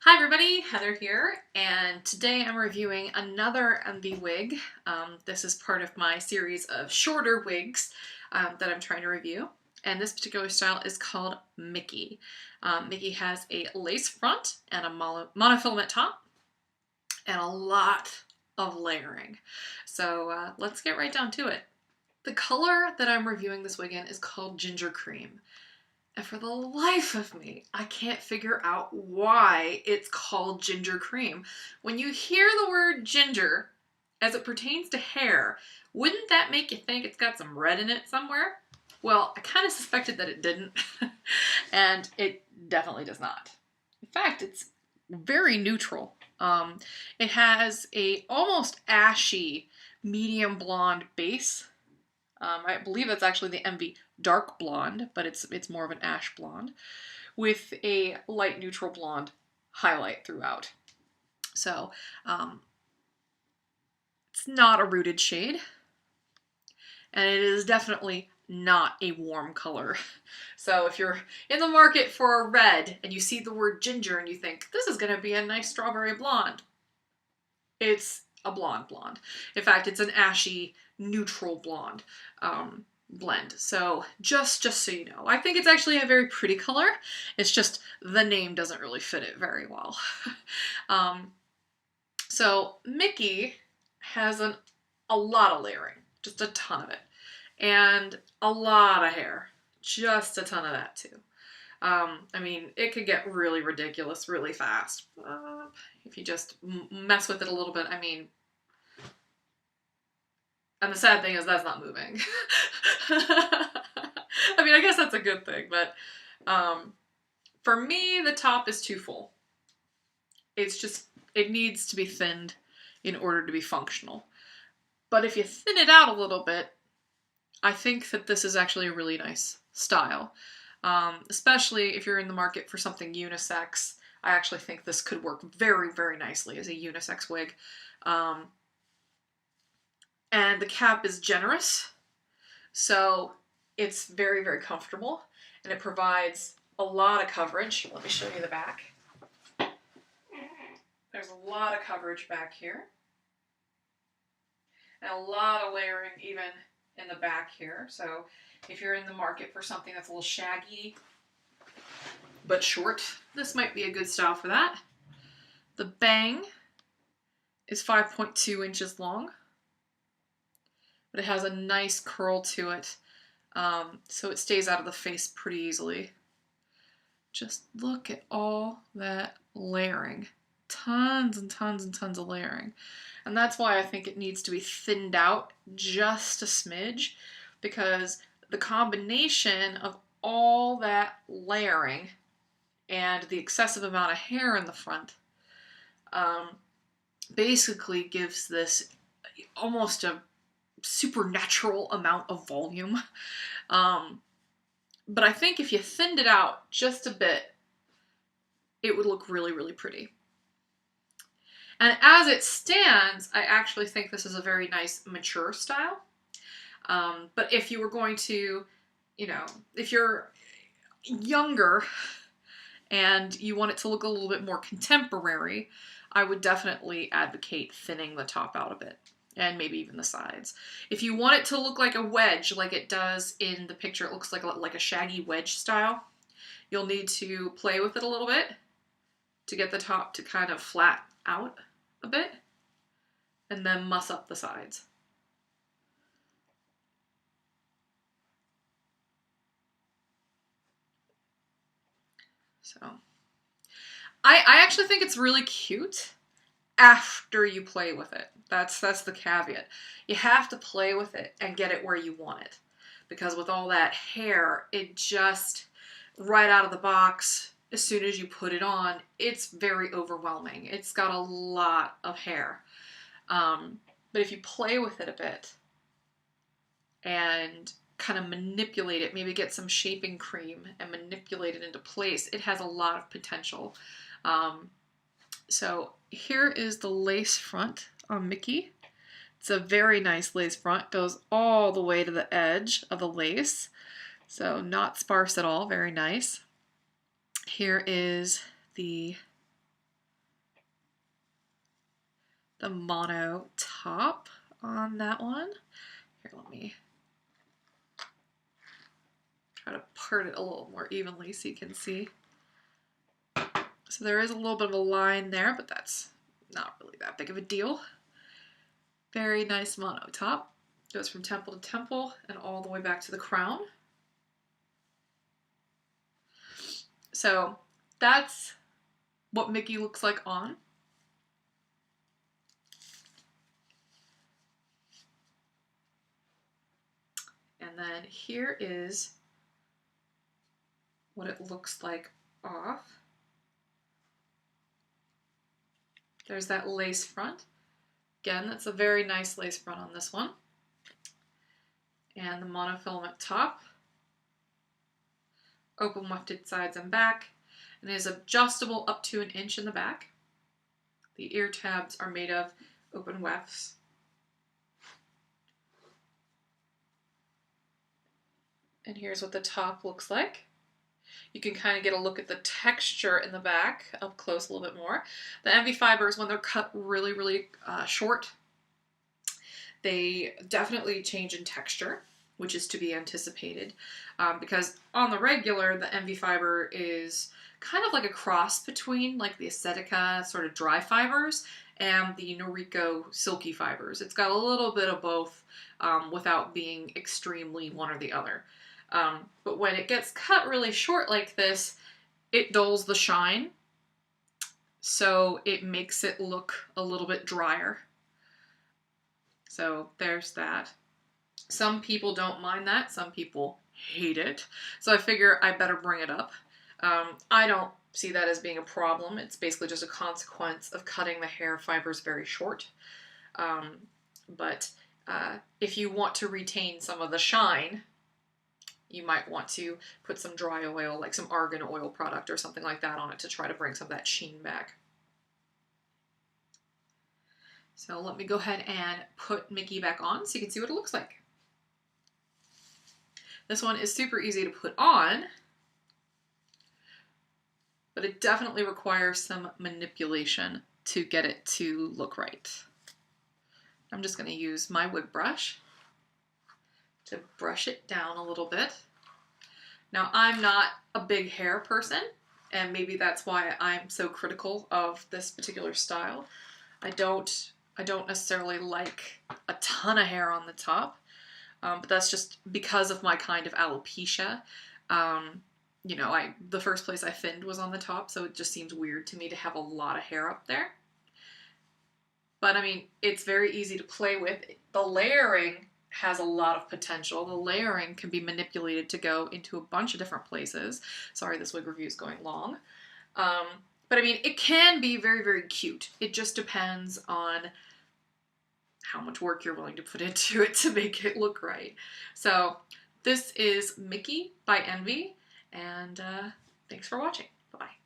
Hi everybody, Heather here, and today I'm reviewing another MV wig. This is part of my series of shorter wigs that I'm trying to review, and this particular style is called Micki. Micki has a lace front and a monofilament top, and a lot of layering. So let's get right down to it. The color that I'm reviewing this wig in is called Ginger Cream. And for the life of me, I can't figure out why it's called ginger cream. When you hear the word ginger, as it pertains to hair, wouldn't that make you think it's got some red in it somewhere? Well, I kind of suspected that it didn't, and it definitely does not. In fact, it's very neutral. It has a almost ashy medium blonde base. I believe that's actually the MV dark blonde, but it's more of an ash blonde, with a light neutral blonde highlight throughout. So it's not a rooted shade, and it is definitely not a warm color. So if you're in the market for a red and you see the word ginger and you think, this is going to be a nice strawberry blonde, it's a blonde blonde. In fact, it's an ashy neutral blonde blend. So just so you know, I think it's actually a very pretty color. It's just the name doesn't really fit it very well. So Micki has a lot of layering, just a ton of it, and a lot of hair, just a ton of that too. I mean, it could get really ridiculous really fast if you just mess with it a little bit. I mean, and the sad thing is that's not moving. I mean, I guess that's a good thing, but for me, the top is too full. It needs to be thinned in order to be functional. But if you thin it out a little bit, I think that this is actually a really nice style. Especially if you're in the market for something unisex. I actually think this could work very, very nicely as a unisex wig. And the cap is generous, so it's very, very comfortable, and it provides a lot of coverage. Let me show you the back. There's a lot of coverage back here, and a lot of layering even in the back here. So if you're in the market for something that's a little shaggy but short, this might be a good style for that. The bang is 5.2 inches long, but it has a nice curl to it, so it stays out of the face pretty easily. Just look at all that layering. Tons and tons and tons of layering. And that's why I think it needs to be thinned out just a smidge, because the combination of all that layering and the excessive amount of hair in the front basically gives this almost a supernatural amount of volume. But I think if you thinned it out just a bit, it would look really, really pretty. And as it stands, I actually think this is a very nice mature style. But if you were going to, if you're younger and you want it to look a little bit more contemporary, I would definitely advocate thinning the top out a bit, and maybe even the sides. If you want it to look like a wedge, like it does in the picture, it looks like a shaggy wedge style, you'll need to play with it a little bit to get the top to kind of flat out a bit, and then muss up the sides. So I actually think it's really cute after you play with it. That's the caveat. You have to play with it and get it where you want it. Because with all that hair, it just, right out of the box, as soon as you put it on, it's very overwhelming. It's got a lot of hair. But if you play with it a bit and kind of manipulate it, maybe get some shaping cream and manipulate it into place, it has a lot of potential. So here is the lace front on Micki. It's a very nice lace front, goes all the way to the edge of the lace. So not sparse at all, very nice. Here is the the mono top on that one. Here, let me try to part it a little more evenly so you can see. So there is a little bit of a line there, but that's not really that big of a deal. Very nice mono top. Goes from temple to temple and all the way back to the crown. So that's what Micki looks like on. And then here is what it looks like off. There's that lace front. Again, that's a very nice lace front on this one. And the monofilament top. Open wefted sides and back. And it is adjustable up to 1 inch in the back. The ear tabs are made of open wefts. And here's what the top looks like. You can kind of get a look at the texture in the back up close a little bit more. The MV fibers, when they're cut really, really short, they definitely change in texture, which is to be anticipated. Because on the regular, the MV fiber is kind of like a cross between like the Acetica sort of dry fibers and the Noriko silky fibers. It's got a little bit of both without being extremely one or the other. But when it gets cut really short like this, it dulls the shine, so it makes it look a little bit drier. So there's that. Some people don't mind that, some people hate it, so I figure I better bring it up. I don't see that as being a problem. It's basically just a consequence of cutting the hair fibers very short. But if you want to retain some of the shine, you might want to put some dry oil, like some argan oil product or something like that on it to try to bring some of that sheen back. So let me go ahead and put Micki back on so you can see what it looks like. This one is super easy to put on, but it definitely requires some manipulation to get it to look right. I'm just going to use my wig brush to brush it down a little bit. Now, I'm not a big hair person, and maybe that's why I'm so critical of this particular style. I don't necessarily like a ton of hair on the top, but that's just because of my kind of alopecia. You know, the first place I thinned was on the top, so it just seems weird to me to have a lot of hair up there. But I mean, it's very easy to play with. The layering has a lot of potential. The layering can be manipulated to go into a bunch of different places. Sorry, this wig review is going long. But I mean, it can be very, very cute. It just depends on how much work you're willing to put into it to make it look right. So this is Micki by Envy, and thanks for watching. Bye-bye.